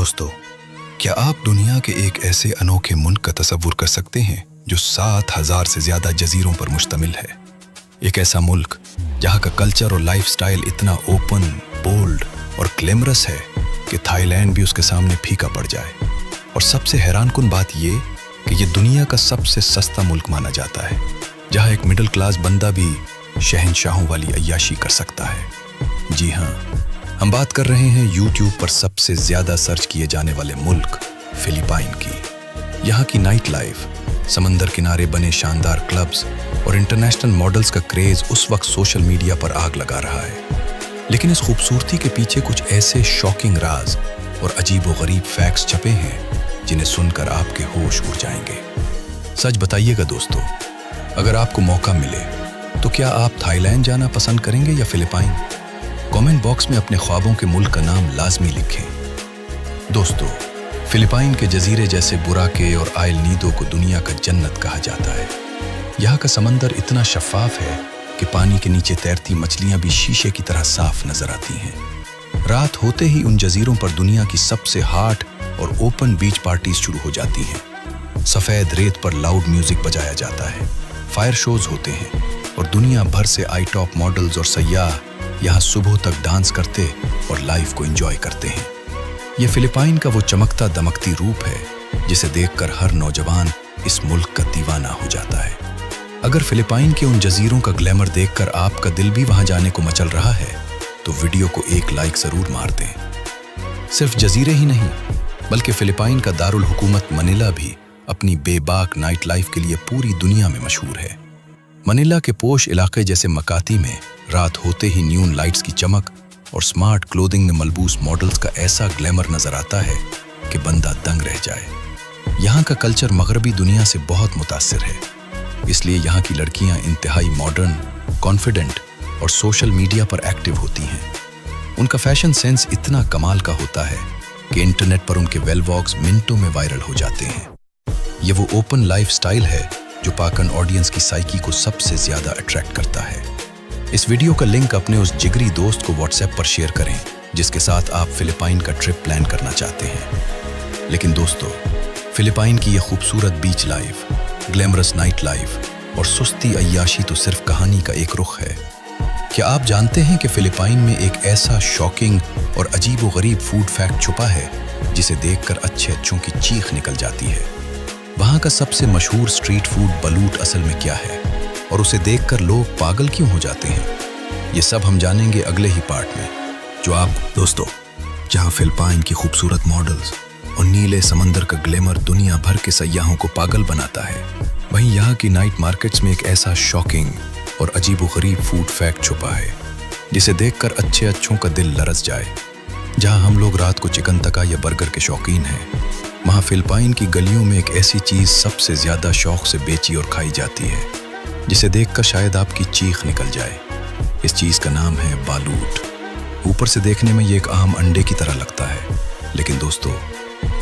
दोस्तों, क्या आप दुनिया के एक ऐसे अनोखे मुल्क का तसव्वुर कर सकते हैं जो 7,000 से ज्यादा जजीरों पर मुश्तमिल है। एक ऐसा मुल्क जहां का कल्चर और लाइफस्टाइल इतना ओपन, बोल्ड और ग्लैमरस है कि थाईलैंड भी उसके सामने फीका पड़ जाए। और सबसे हैरानकुन बात ये कि ये दुनिया का सबसे सस्ता मुल्क माना जाता है, जहां एक मिडिल क्लास बंदा भी शहंशाहों वाली अय्याशी कर सकता है। जी हाँ, हम बात कर रहे हैं यूट्यूब पर सबसे ज्यादा सर्च किए जाने वाले मुल्क फिलिपाइन की। यहाँ की नाइट लाइफ, समंदर किनारे बने शानदार क्लब्स और इंटरनेशनल मॉडल्स का क्रेज उस वक्त सोशल मीडिया पर आग लगा रहा है। लेकिन इस खूबसूरती के पीछे कुछ ऐसे शॉकिंग राज और अजीबोगरीब फैक्ट्स छपे हैं जिन्हें सुनकर आपके होश उड़ जाएंगे। सच बताइएगा दोस्तों, अगर आपको मौका मिले तो क्या आप थाईलैंड जाना पसंद करेंगे या फिलिपाइन? कमेंट बॉक्स में अपने ख्वाबों के मुल्क का नाम लाजमी लिखें। दोस्तों, फिलिपाइन के जजीरे जैसे बुराके और आयल नीदो को दुनिया का जन्नत कहा जाता है। यहाँ का समंदर इतना शफाफ है कि पानी के नीचे तैरती मछलियां भी शीशे की तरह साफ नजर आती हैं। रात होते ही उन जजीरों पर दुनिया की सबसे हॉट और ओपन बीच पार्टीज शुरू हो जाती हैं। सफेद रेत पर लाउड म्यूजिक बजाया जाता है, फायर शोज होते हैं और दुनिया भर से आई टॉप मॉडल्स और सयाह यहाँ सुबह तक डांस करते और लाइफ को एंजॉय करते हैं। ये फिलिपाइन का वो चमकता दमकती रूप है जिसे देखकर हर नौजवान इस मुल्क का दीवाना हो जाता है। अगर फिलिपाइन के उन जजीरों का ग्लैमर देखकर आपका दिल भी वहां जाने को मचल रहा है तो वीडियो को एक लाइक जरूर मार दें। सिर्फ जजीरे ही नहीं, बल्कि फिलिपाइन का दारुल हुकूमत मनीला भी अपनी बेबाक नाइट लाइफ के लिए पूरी दुनिया में मशहूर है। मनीला के पोश इलाके जैसे मकाती में रात होते ही न्यून लाइट्स की चमक और स्मार्ट क्लोथिंग में मलबूस मॉडल्स का ऐसा ग्लैमर नजर आता है कि बंदा दंग रह जाए। यहाँ का कल्चर मगरबी दुनिया से बहुत मुतासिर है, इसलिए यहाँ की लड़कियाँ इंतहाई मॉडर्न, कॉन्फिडेंट और सोशल मीडिया पर एक्टिव होती हैं। उनका फैशन सेंस इतना कमाल का होता है कि इंटरनेट पर उनके वेल वॉक्स मिनटों में वायरल हो जाते हैं। ये वो ओपन लाइफ स्टाइल है जो पाकन ऑडियंस की साइकी को सबसे ज्यादा अट्रैक्ट करता है। इस वीडियो का लिंक अपने उस जिगरी दोस्त को व्हाट्सएप पर शेयर करें जिसके साथ आप फिलिपाइन का ट्रिप प्लान करना चाहते हैं। लेकिन दोस्तों, फिलिपाइन की यह खूबसूरत बीच लाइफ, ग्लैमरस नाइट लाइफ और सुस्ती अय्याशी तो सिर्फ कहानी का एक रुख है। क्या आप जानते हैं कि फिलिपाइन में एक ऐसा शॉकिंग और अजीबोगरीब फूड फैक्ट छुपा है जिसे देखकर अच्छे अच्छों की चीख निकल जाती है? वहाँ का सबसे मशहूर स्ट्रीट फूड बलूट असल में क्या है और उसे देखकर लोग पागल क्यों हो जाते हैं, ये सब हम जानेंगे अगले ही पार्ट में, जो आप दोस्तों, जहाँ फिलिपाइन की खूबसूरत मॉडल्स और नीले समंदर का ग्लैमर दुनिया भर के सयाहों को पागल बनाता है, वहीं यहाँ की नाइट मार्केट्स में एक ऐसा शॉकिंग और अजीबोगरीब फूड फैक्ट छुपा है जिसे देखकर अच्छे अच्छों का दिल लरस जाए। जहाँ हम लोग रात को चिकन तका या बर्गर के शौकीन हैं, वहाँ फिलिपाइन की गलियों में एक ऐसी चीज सबसे ज्यादा शौक से बेची और खाई जाती है जिसे देखकर शायद आपकी चीख निकल जाए। इस चीज का नाम है बालूट। ऊपर से देखने में ये एक आम अंडे की तरह लगता है, लेकिन दोस्तों,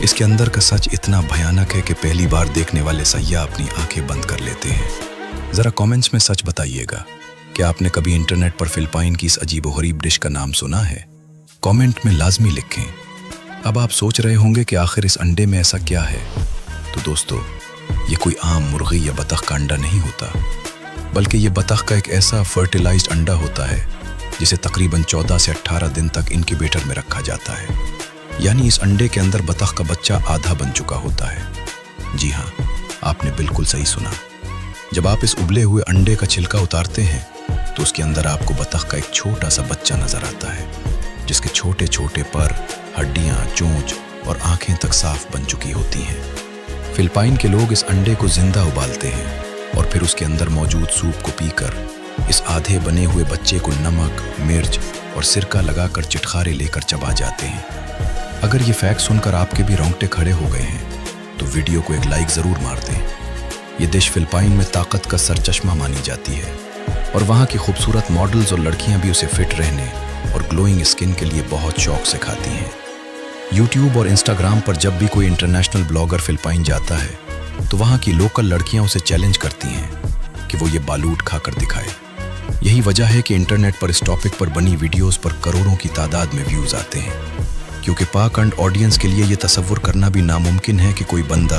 इसके अंदर का सच इतना भयानक है कि पहली बार देखने वाले सयाह अपनी आंखें बंद कर लेते हैं। जरा कमेंट्स में सच बताइएगा, क्या आपने कभी इंटरनेट पर फिलिपाइन की इस अजीबोगरीब डिश का नाम सुना है? कमेंट में लाजमी लिखें। अब आप सोच रहे होंगे कि आखिर इस अंडे में ऐसा क्या है, तो दोस्तों, ये कोई आम मुर्गी या बतख का अंडा नहीं होता, बल्कि ये बतख का एक ऐसा फर्टिलाइज्ड अंडा होता है जिसे तकरीबन 14 से 18 दिन तक इनक्यूबेटर में रखा जाता है। यानी इस अंडे के अंदर बतख का बच्चा आधा बन चुका होता है। जी हाँ, आपने बिल्कुल सही सुना। जब आप इस उबले हुए अंडे का छिलका उतारते हैं तो उसके अंदर आपको बतख का एक छोटा सा बच्चा नजर आता है जिसके छोटे छोटे पर, हड्डियां, चोंच और आंखें तक साफ बन चुकी होती हैं। फिलिपाइन के लोग इस अंडे को जिंदा उबालते हैं और फिर उसके अंदर मौजूद सूप को पीकर इस आधे बने हुए बच्चे को नमक, मिर्च और सिरका लगाकर चिटखारे लेकर चबा जाते हैं। अगर ये फैक्ट सुनकर आपके भी रोंगटे खड़े हो गए हैं तो वीडियो को एक लाइक जरूर मार दें। ये डिश फिलिपाइन में ताकत का सरचश्मा मानी जाती है और वहाँ की खूबसूरत मॉडल्स और लड़कियां भी उसे फिट रहने और ग्लोइंग स्किन के लिए बहुत शौक से खाती हैं। यूट्यूब और इंस्टाग्राम पर जब भी कोई इंटरनेशनल ब्लॉगर फिलिपाइन जाता है तो वहाँ की लोकल लड़कियां उसे चैलेंज करती हैं कि वो ये बालूट खाकर दिखाए। यही वजह है कि इंटरनेट पर इस टॉपिक पर बनी वीडियोस पर करोड़ों की तादाद में व्यूज आते हैं, क्योंकि पाक अंड ऑडियंस के लिए ये तसव्वुर करना भी नामुमकिन है कि कोई बंदा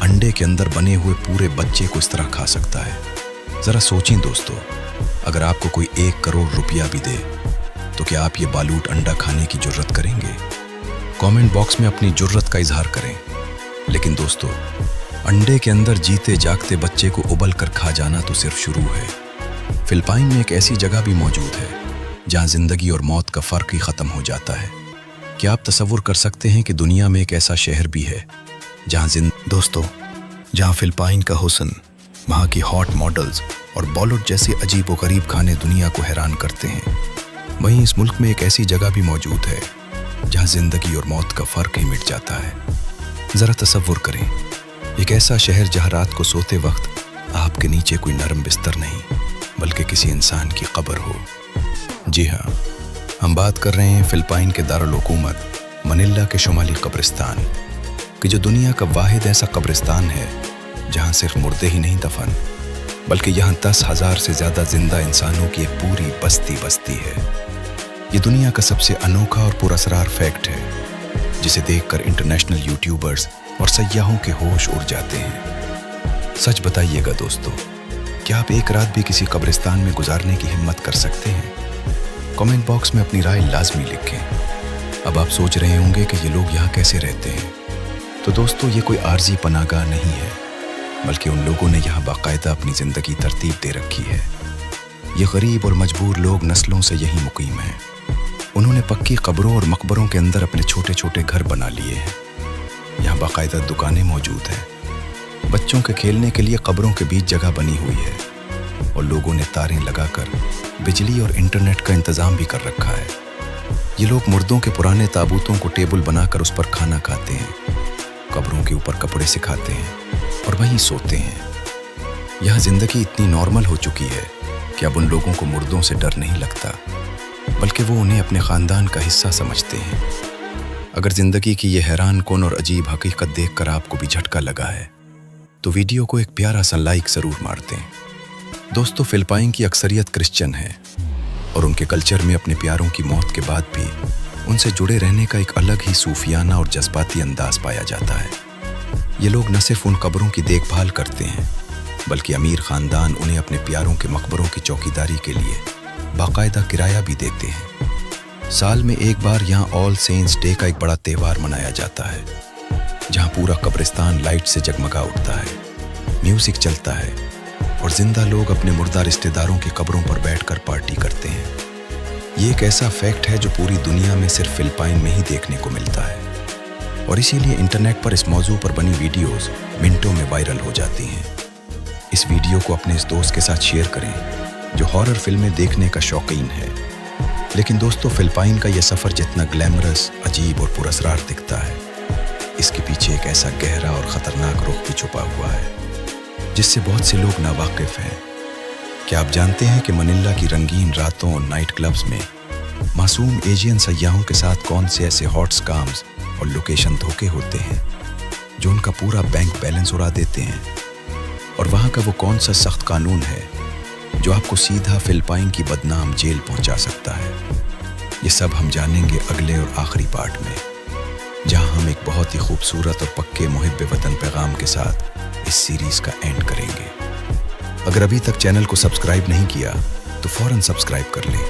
अंडे के अंदर बने हुए पूरे बच्चे को इस तरह खा सकता है। ज़रा सोचें दोस्तों, अगर आपको कोई 1 करोड़ रुपया भी दे तो क्या आप ये बालूट अंडा खाने की जुर्रत करेंगे? कमेंट बॉक्स में अपनी जुर्रत का इजहार करें। लेकिन दोस्तों, अंडे के अंदर जीते जागते बच्चे को उबल कर खा जाना तो सिर्फ शुरू है। फिलिपाइन में एक ऐसी जगह भी मौजूद है जहां जिंदगी और मौत का फर्क ही खत्म हो जाता है। क्या आप तसव्वुर कर सकते हैं कि दुनिया में एक ऐसा शहर भी है जहां फिलिपाइन का हुस्न, वहां की हॉट मॉडल्स और बॉलीवुड जैसे अजीब व गरीब खाने दुनिया को हैरान करते हैं। वहीं इस मुल्क में एक ऐसी जगह भी मौजूद है जहां जिंदगी और मौत का फर्क ही मिट जाता है। जरा तसव्वुर करें, एक ऐसा शहर जहां रात को सोते वक्त आपके नीचे कोई नरम बिस्तर नहीं बल्कि किसी इंसान की कब्र हो। जी हाँ, हम बात कर रहे हैं फिलिपाइन के दारुल हुकूमत मनिला के शुमाली कब्रिस्तान कि जो दुनिया का वाहिद ऐसा कब्रिस्तान है जहां सिर्फ मुर्दे ही नहीं दफन बल्कि यहाँ 10,000 से ज़्यादा जिंदा इंसानों की एक पूरी बस्ती है। ये दुनिया का सबसे अनोखा और पुरअसरार फैक्ट है जिसे देखकर इंटरनेशनल यूट्यूबर्स और सयाहों के होश उड़ जाते हैं। सच बताइएगा दोस्तों, क्या आप एक रात भी किसी कब्रिस्तान में गुजारने की हिम्मत कर सकते हैं? कमेंट बॉक्स में अपनी राय लाजमी लिखें। अब आप सोच रहे होंगे कि ये लोग यहाँ कैसे रहते हैं। तो दोस्तों, ये कोई आर्जी पनाहगाह नहीं है बल्कि उन लोगों ने यहाँ बाकायदा अपनी ज़िंदगी तरतीब दे रखी है। ये गरीब और मजबूर लोग नस्लों से यहीं मुकीम हैं। उन्होंने पक्की कब्रों और मकबरों के अंदर अपने छोटे छोटे घर बना लिए हैं। यहाँ बाकायदा दुकानें मौजूद हैं। बच्चों के खेलने के लिए कब्रों के बीच जगह बनी हुई है और लोगों ने तारें लगाकर बिजली और इंटरनेट का इंतज़ाम भी कर रखा है। ये लोग मुर्दों के पुराने ताबूतों को टेबल बनाकर उस पर खाना खाते हैं, कब्रों के ऊपर कपड़े सिखाते हैं और वहीं सोते हैं। यहाँ ज़िंदगी इतनी नॉर्मल हो चुकी है कि अब उन लोगों को मुर्दों से डर नहीं लगता बल्कि वो उन्हें अपने ख़ानदान का हिस्सा समझते हैं। अगर ज़िंदगी की ये हैरान कौन और अजीब हकीकत देखकर आपको भी झटका लगा है तो वीडियो को एक प्यारा सा लाइक ज़रूर मार दें। दोस्तों, फिलिपाइन की अक्सरियत क्रिश्चियन है और उनके कल्चर में अपने प्यारों की मौत के बाद भी उनसे जुड़े रहने का एक अलग ही सूफियाना और जज्बाती अंदाज पाया जाता है। ये लोग न सिर्फ उन कब्रों की देखभाल करते हैं बल्कि अमीर ख़ानदान उन्हें अपने प्यारों के मकबरों की चौकीदारी के लिए बाकायदा किराया भी देते हैं। साल में एक बार यहाँ ऑल सेंट्स डे का एक बड़ा त्यौहार मनाया जाता है जहाँ पूरा कब्रिस्तान लाइट से जगमगा उठता है, म्यूज़िक चलता है और जिंदा लोग अपने मुर्दा रिश्तेदारों की कब्रों पर बैठकर पार्टी करते हैं। ये एक ऐसा फैक्ट है जो पूरी दुनिया में सिर्फ फिलिपाइन में ही देखने को मिलता है और इसीलिए इंटरनेट पर इस मौजू पर बनी वीडियोस मिनटों में वायरल हो जाती हैं। इस वीडियो को अपने इस दोस्त के साथ शेयर करें जो हॉरर फिल्में देखने का शौकीन है। लेकिन दोस्तों, फिलिपाइन का यह सफ़र जितना ग्लैमरस, अजीब और पुरअसरार दिखता है, इसके पीछे एक ऐसा गहरा और ख़तरनाक रुख भी छुपा हुआ है जिससे बहुत से लोग नावाकिफ हैं। क्या आप जानते हैं कि मनिला की रंगीन रातों और नाइट क्लब्स में मासूम एशियन सयाहों के साथ कौन से ऐसे हॉट स्कैम्स और लोकेशन धोखे होते हैं जो उनका पूरा बैंक बैलेंस उड़ा देते हैं? और वहाँ का वो कौन सा सख्त कानून है जो आपको सीधा फिलिपाइन की बदनाम जेल पहुँचा सकता है? ये सब हम जानेंगे अगले और आखिरी पार्ट में, जहाँ हम एक बहुत ही खूबसूरत और पक्के मुहिब्बे वतन पैगाम के साथ इस सीरीज़ का एंड करेंगे। अगर अभी तक चैनल को सब्सक्राइब नहीं किया तो फ़ौरन सब्सक्राइब कर लें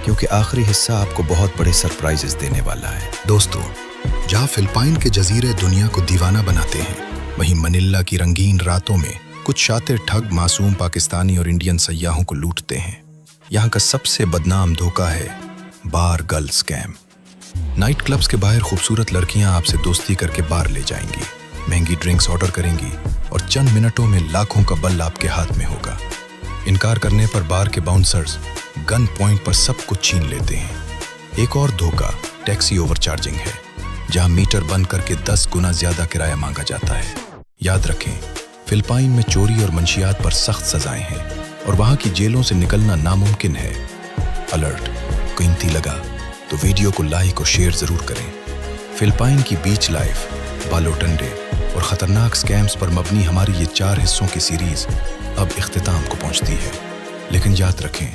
क्योंकि आखिरी हिस्सा आपको बहुत बड़े सरप्राइजेस देने वाला है। दोस्तों, जहाँ फिलिपाइन के जजीरे दुनिया को दीवाना बनाते हैं, वहीं मनिला की रंगीन रातों में कुछ शातिर ठग मासूम पाकिस्तानी और इंडियन सयाहों को लूटते हैं। यहाँ का सबसे बदनाम धोखा है बार गर्ल स्कैम। नाइट क्लब्स के बाहर खूबसूरत लड़कियां आपसे दोस्ती करके बार ले जाएंगी, महंगी ड्रिंक्स ऑर्डर करेंगी और चंद मिनटों में लाखों का बल आपके हाथ में होगा। इनकार करने पर बार के बाउंसर्स गन पॉइंट पर सब कुछ छीन लेते हैं। एक और धोखा टैक्सी ओवरचार्जिंग है, जहां मीटर बंद करके 10 गुना ज्यादा किराया मांगा जाता है। याद रखें, फिलिपाइन में चोरी और मंशियात पर सख्त सजाएं हैं और वहां की जेलों से निकलना नामुमकिन है। अलर्ट, कीमती लगा तो वीडियो को लाइक और शेयर जरूर करें। फिलिपाइन की बीच लाइफ, बालोटंडे और ख़तरनाक स्कैम्स पर मबनी हमारी ये 4 हिस्सों की सीरीज़ अब इख्तिताम को पहुंचती है। लेकिन याद रखें,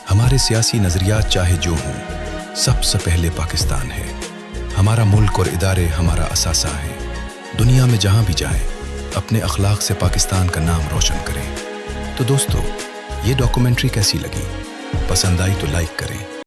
हमारे सियासी नज़रियात चाहे जो हों, सबसे पहले पाकिस्तान है। ہمارا ملک اور ادارے ہمارا اثاثہ ہیں. دنیا میں جہاں بھی جائیں اپنے اخلاق سے پاکستان کا نام روشن کریں. تو دوستو، یہ ڈاکومنٹری کیسی لگی؟ پسند آئی تو لائک کریں.